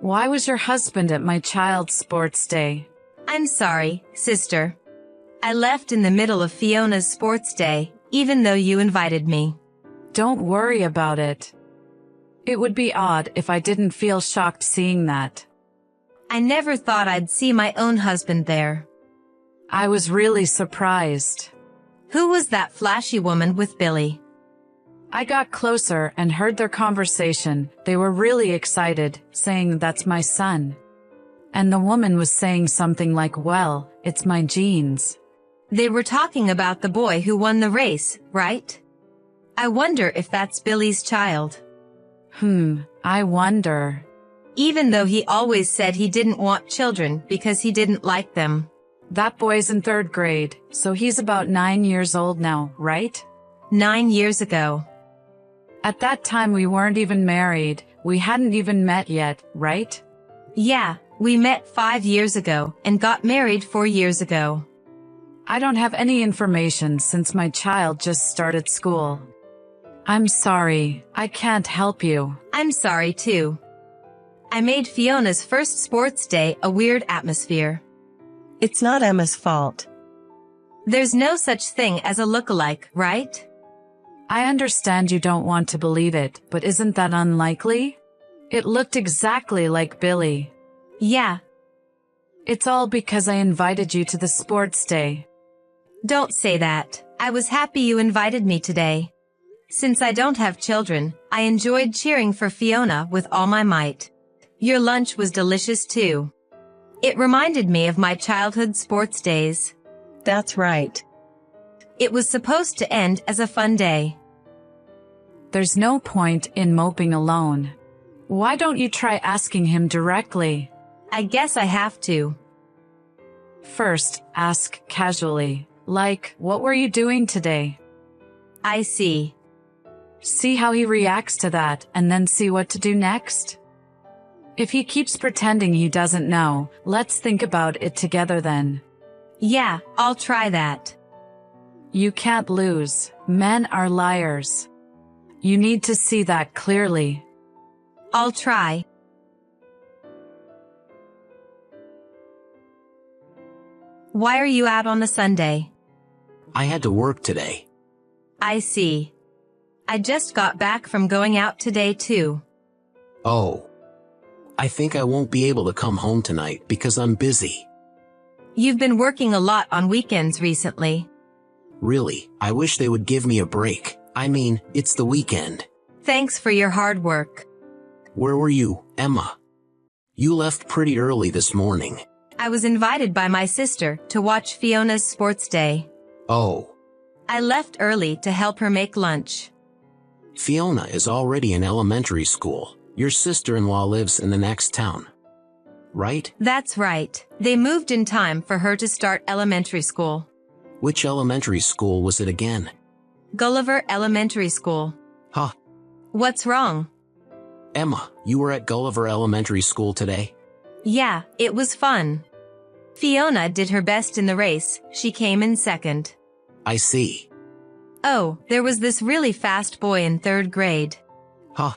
Why was your husband at my child's sports day? I'm sorry, sister. I left in the middle of Fiona's sports day, even though you invited me. Don't worry about it. It would be odd if I didn't feel shocked seeing that. I never thought I'd see my own husband there. I was really surprised. Who was that flashy woman with Billy? I got closer and heard their conversation. They were really excited, saying that's my son. And the woman was saying something like, well, it's my genes. They were talking about the boy who won the race, right? I wonder if that's Billy's child. I wonder. Even though he always said he didn't want children because he didn't like them. That boy's in 3rd grade, so he's about 9 years old now, right? 9 years ago. At that time we weren't even married. We hadn't even met yet, right? Yeah, we met 5 years ago and got married 4 years ago. I don't have any information since my child just started school. I'm sorry, I can't help you. I'm sorry too. I made Fiona's first sports day a weird atmosphere. It's not Emma's fault. There's no such thing as a lookalike, right? I understand you don't want to believe it, but isn't that unlikely? It looked exactly like Billy. Yeah. It's all because I invited you to the sports day. Don't say that. I was happy you invited me today. Since I don't have children, I enjoyed cheering for Fiona with all my might. Your lunch was delicious too. It reminded me of my childhood sports days. That's right. It was supposed to end as a fun day. There's no point in moping alone. Why don't you try asking him directly? I guess I have to. First, ask casually, like, what were you doing today? I see. See how he reacts to that, and then see what to do next? If he keeps pretending he doesn't know, let's think about it together then. Yeah, I'll try that. You can't lose. Men are liars. You need to see that clearly. I'll try. Why are you out on a Sunday? I had to work today. I see. I just got back from going out today too. Oh. I think I won't be able to come home tonight because I'm busy. You've been working a lot on weekends recently. Really, I wish they would give me a break. I mean, it's the weekend. Thanks for your hard work. Where were you, Emma? You left pretty early this morning. I was invited by my sister to watch Fiona's sports day. Oh. I left early to help her make lunch. Fiona is already in elementary school. Your sister-in-law lives in the next town. Right? That's right. They moved in time for her to start elementary school. Which elementary school was it again? Gulliver Elementary School. Huh. What's wrong? Emma, you were at Gulliver Elementary School today? Yeah, it was fun. Fiona did her best in the race. She came in second. I see. Oh, there was this really fast boy in 3rd grade. Huh.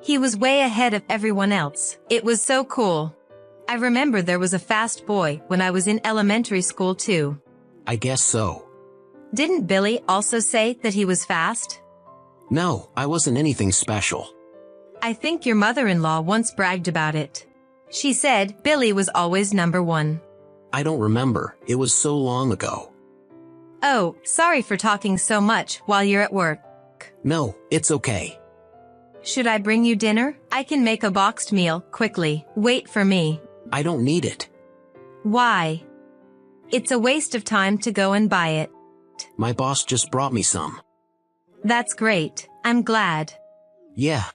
He was way ahead of everyone else. It was so cool. I remember there was a fast boy when I was in elementary school too. I guess so. Didn't Billy also say that he was fast? No, I wasn't anything special. I think your mother-in-law once bragged about it. She said Billy was always number 1. I don't remember. It was so long ago. Oh, sorry for talking so much while you're at work. No, it's okay. Should I bring you dinner? I can make a boxed meal quickly. Wait for me. I don't need it. Why? It's a waste of time to go and buy it. My boss just brought me some. That's great. I'm glad. Yeah.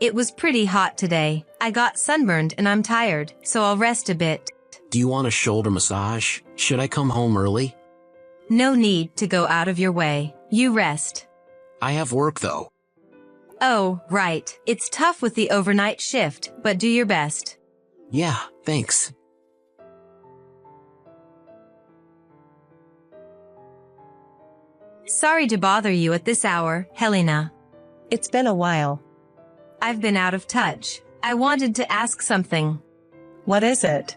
It was pretty hot today. I got sunburned and I'm tired, so I'll rest a bit. Do you want a shoulder massage? Should I come home early? No need to go out of your way. You rest. I have work though. Oh, right. It's tough with the overnight shift, but do your best. Yeah, thanks. Sorry to bother you at this hour, Helena. It's been a while. I've been out of touch. I wanted to ask something. What is it?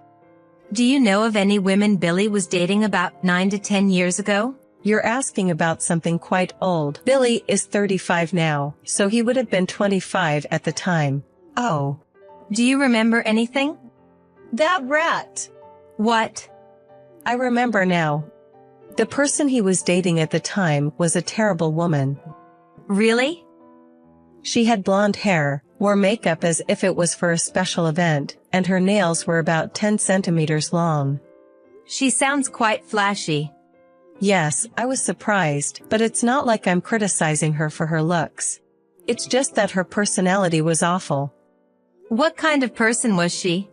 Do you know of any women Billy was dating about 9 to 10 years ago? You're asking about something quite old. Billy is 35 now, so he would have been 25 at the time. Oh. Do you remember anything? That rat! What? I remember now. The person he was dating at the time was a terrible woman. Really? She had blonde hair, wore makeup as if it was for a special event, and her nails were about 10 centimeters long. She sounds quite flashy. Yes, I was surprised, but it's not like I'm criticizing her for her looks. It's just that her personality was awful. What kind of person was she?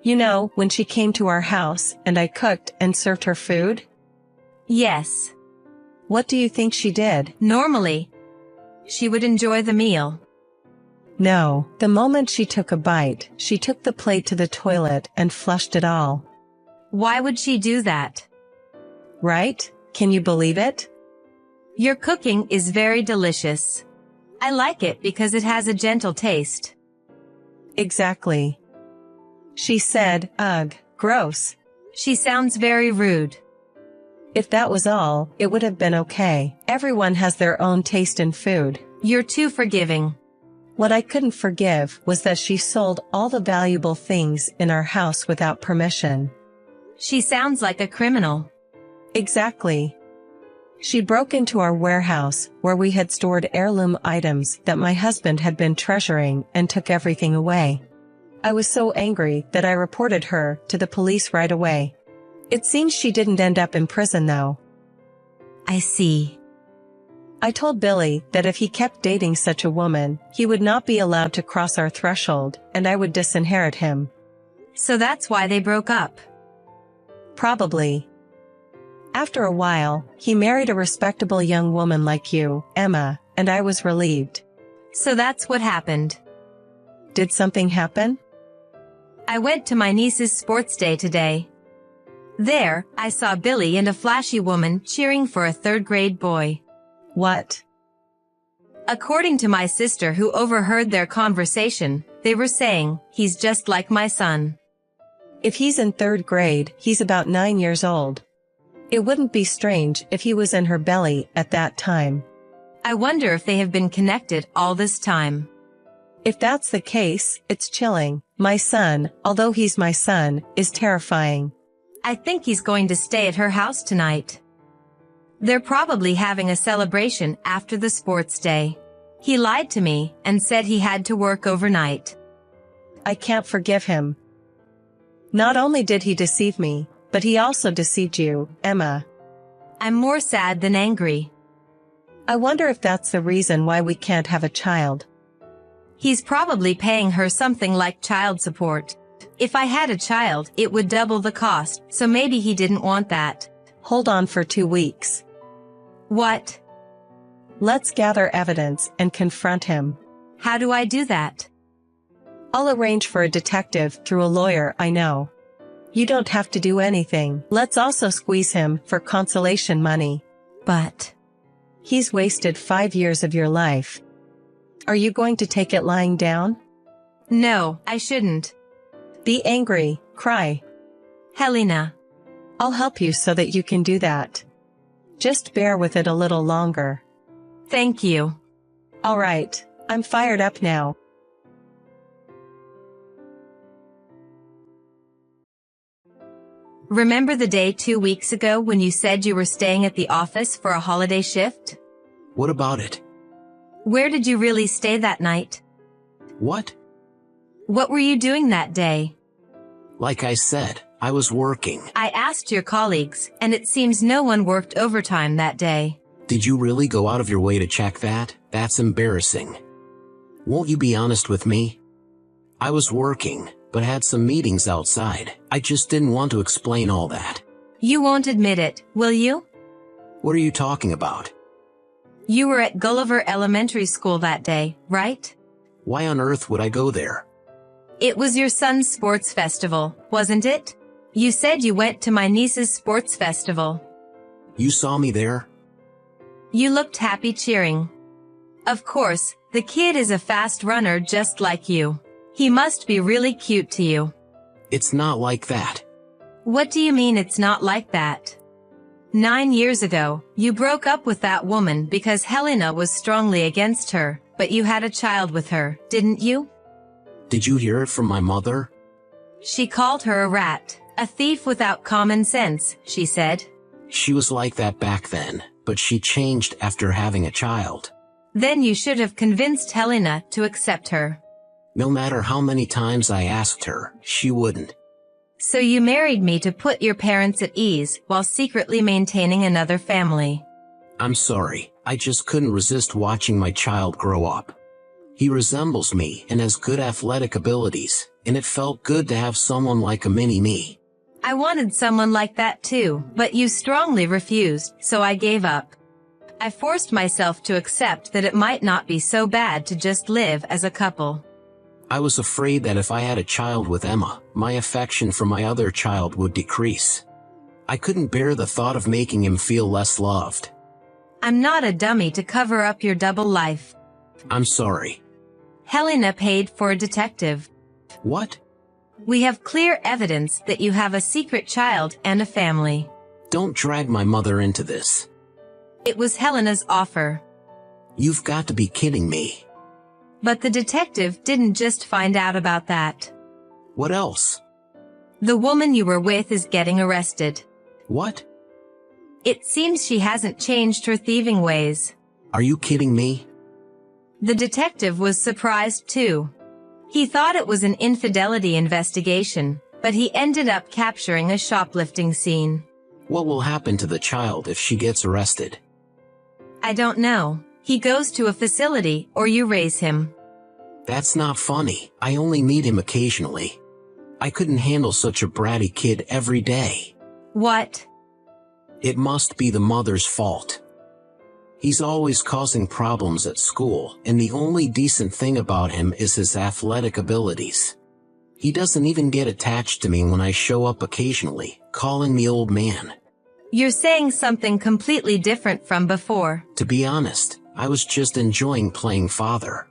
You know, when she came to our house, and I cooked and served her food? Yes. What do you think she did? Normally, she would enjoy the meal. No, the moment she took a bite, she took the plate to the toilet and flushed it all. Why would she do that? Right? Can you believe it? Your cooking is very delicious. I like it because it has a gentle taste. Exactly. She said, ugh, gross. She sounds very rude. If that was all, it would have been okay. Everyone has their own taste in food. You're too forgiving. What I couldn't forgive was that she sold all the valuable things in our house without permission. She sounds like a criminal. Exactly. She broke into our warehouse, where we had stored heirloom items that my husband had been treasuring, and took everything away. I was so angry that I reported her to the police right away. It seems she didn't end up in prison though. I see. I told Billy that if he kept dating such a woman, he would not be allowed to cross our threshold, and I would disinherit him. So that's why they broke up. Probably. After a while, he married a respectable young woman like you, Emma, and I was relieved. So that's what happened. Did something happen? I went to my niece's sports day today. There, I saw Billy and a flashy woman cheering for a third-grade boy. What? According to my sister who overheard their conversation, they were saying, he's just like my son. If he's in third grade, he's about 9 years old. It wouldn't be strange if he was in her belly at that time. I wonder if they have been connected all this time. If that's the case, it's chilling. My son, although he's my son, is terrifying. I think he's going to stay at her house tonight. They're probably having a celebration after the sports day. He lied to me and said he had to work overnight. I can't forgive him. Not only did he deceive me, but he also deceived you, Emma. I'm more sad than angry. I wonder if that's the reason why we can't have a child. He's probably paying her something like child support. If I had a child, it would double the cost, so maybe he didn't want that. Hold on for 2 weeks. What? Let's gather evidence and confront him. How do I do that? I'll arrange for a detective through a lawyer I know. You don't have to do anything. Let's also squeeze him for consolation money. But he's wasted 5 years of your life. Are you going to take it lying down? No, I shouldn't. Be angry, cry. Helena. I'll help you so that you can do that. Just bear with it a little longer. Thank you. All right, I'm fired up now. Remember the day 2 weeks ago when you said you were staying at the office for a holiday shift? What about it? Where did you really stay that night? What? What were you doing that day? Like I said, I was working. I asked your colleagues, and it seems no one worked overtime that day. Did you really go out of your way to check that? That's embarrassing. Won't you be honest with me? I was working, but had some meetings outside. I just didn't want to explain all that. You won't admit it, will you? What are you talking about? You were at Gulliver Elementary School that day, right? Why on earth would I go there? It was your son's sports festival, wasn't it? You said you went to my niece's sports festival. You saw me there? You looked happy cheering. Of course, the kid is a fast runner just like you. He must be really cute to you. It's not like that. What do you mean it's not like that? 9 years ago, you broke up with that woman because Helena was strongly against her, but you had a child with her, didn't you? Did you hear it from my mother? She called her a rat, a thief without common sense, she said. She was like that back then, but she changed after having a child. Then you should have convinced Helena to accept her. No matter how many times I asked her, she wouldn't. So you married me to put your parents at ease while secretly maintaining another family. I'm sorry, I just couldn't resist watching my child grow up. He resembles me and has good athletic abilities, and it felt good to have someone like a mini-me. I wanted someone like that too, but you strongly refused, so I gave up. I forced myself to accept that it might not be so bad to just live as a couple. I was afraid that if I had a child with Emma, my affection for my other child would decrease. I couldn't bear the thought of making him feel less loved. I'm not a dummy to cover up your double life. I'm sorry. Helena paid for a detective. What? We have clear evidence that you have a secret child and a family. Don't drag my mother into this. It was Helena's offer. You've got to be kidding me. But the detective didn't just find out about that. What else? The woman you were with is getting arrested. What? It seems she hasn't changed her thieving ways. Are you kidding me? The detective was surprised too. He thought it was an infidelity investigation, but he ended up capturing a shoplifting scene. What will happen to the child if she gets arrested? I don't know. He goes to a facility, or you raise him. That's not funny. I only meet him occasionally. I couldn't handle such a bratty kid every day. What? It must be the mother's fault. He's always causing problems at school, and the only decent thing about him is his athletic abilities. He doesn't even get attached to me when I show up occasionally, calling me old man. You're saying something completely different from before. To be honest, I was just enjoying playing father.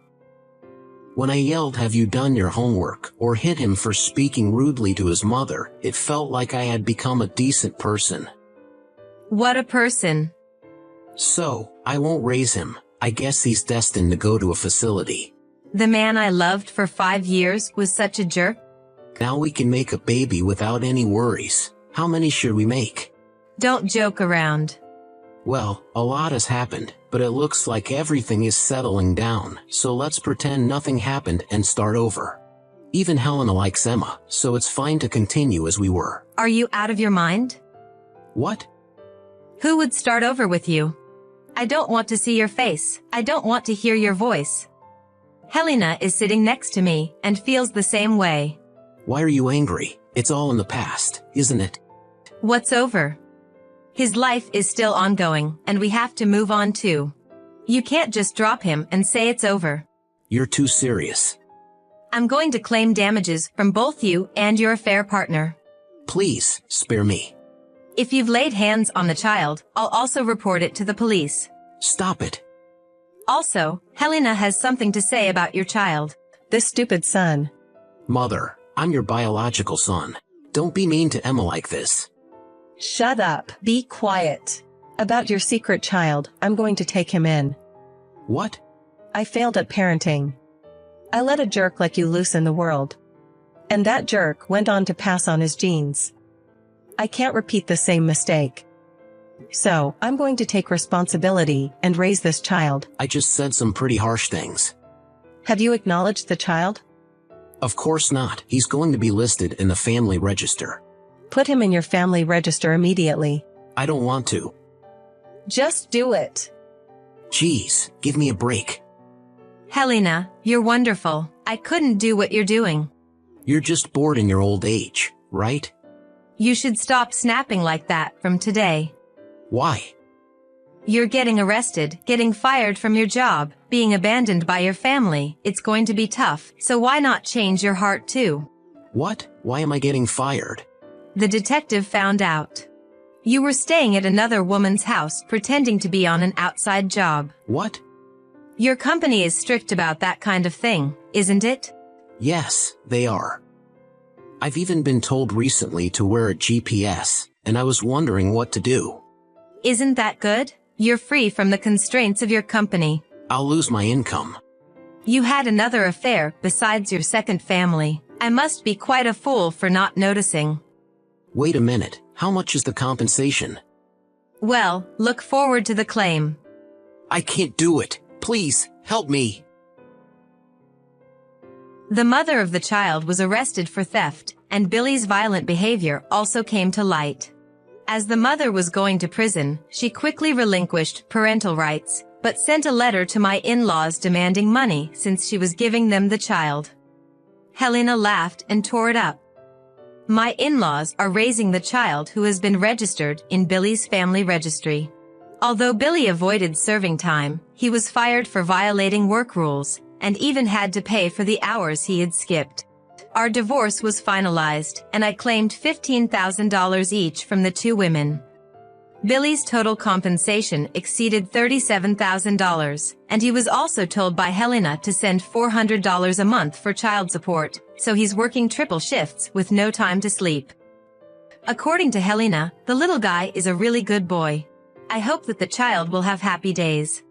When I yelled, "Have you done your homework?" or hit him for speaking rudely to his mother, it felt like I had become a decent person. What a person. So, I won't raise him. I guess he's destined to go to a facility. The man I loved for 5 years was such a jerk. Now we can make a baby without any worries. How many should we make? Don't joke around. Well, a lot has happened, but it looks like everything is settling down, so let's pretend nothing happened and start over. Even Helena likes Emma, so it's fine to continue as we were. Are you out of your mind? What? Who would start over with you? I don't want to see your face. I don't want to hear your voice. Helena is sitting next to me and feels the same way. Why are you angry? It's all in the past, isn't it? What's over? His life is still ongoing, and we have to move on too. You can't just drop him and say it's over. You're too serious. I'm going to claim damages from both you and your affair partner. Please, spare me. If you've laid hands on the child, I'll also report it to the police. Stop it. Also, Helena has something to say about your child. This stupid son. Mother, I'm your biological son. Don't be mean to Emma like this. Shut up. Be quiet. About your secret child, I'm going to take him in. What? I failed at parenting. I let a jerk like you loose in the world. And that jerk went on to pass on his genes. I can't repeat the same mistake. So, I'm going to take responsibility and raise this child. I just said some pretty harsh things. Have you acknowledged the child? Of course not. He's going to be listed in the family register. Put him in your family register immediately. I don't want to. Just do it. Jeez, give me a break. Helena, you're wonderful. I couldn't do what you're doing. You're just bored in your old age, right? You should stop snapping like that from today. Why? You're getting arrested, getting fired from your job, being abandoned by your family. It's going to be tough, so why not change your heart too? What? Why am I getting fired? The detective found out. You were staying at another woman's house pretending to be on an outside job. What? Your company is strict about that kind of thing, isn't it? Yes, they are. I've even been told recently to wear a GPS, and I was wondering what to do. Isn't that good? You're free from the constraints of your company. I'll lose my income. You had another affair besides your second family. I must be quite a fool for not noticing. Wait a minute, how much is the compensation? Well, look forward to the claim. I can't do it. Please, help me. The mother of the child was arrested for theft, and Billy's violent behavior also came to light. As the mother was going to prison, she quickly relinquished parental rights, but sent a letter to my in-laws demanding money since she was giving them the child. Helena laughed and tore it up. My in-laws are raising the child who has been registered in Billy's family registry. Although Billy avoided serving time, he was fired for violating work rules, and even had to pay for the hours he had skipped. Our divorce was finalized, and I claimed $15,000 each from the two women. Billy's total compensation exceeded $37,000, and he was also told by Helena to send $400 a month for child support, so he's working triple shifts with no time to sleep. According to Helena, the little guy is a really good boy. I hope that the child will have happy days.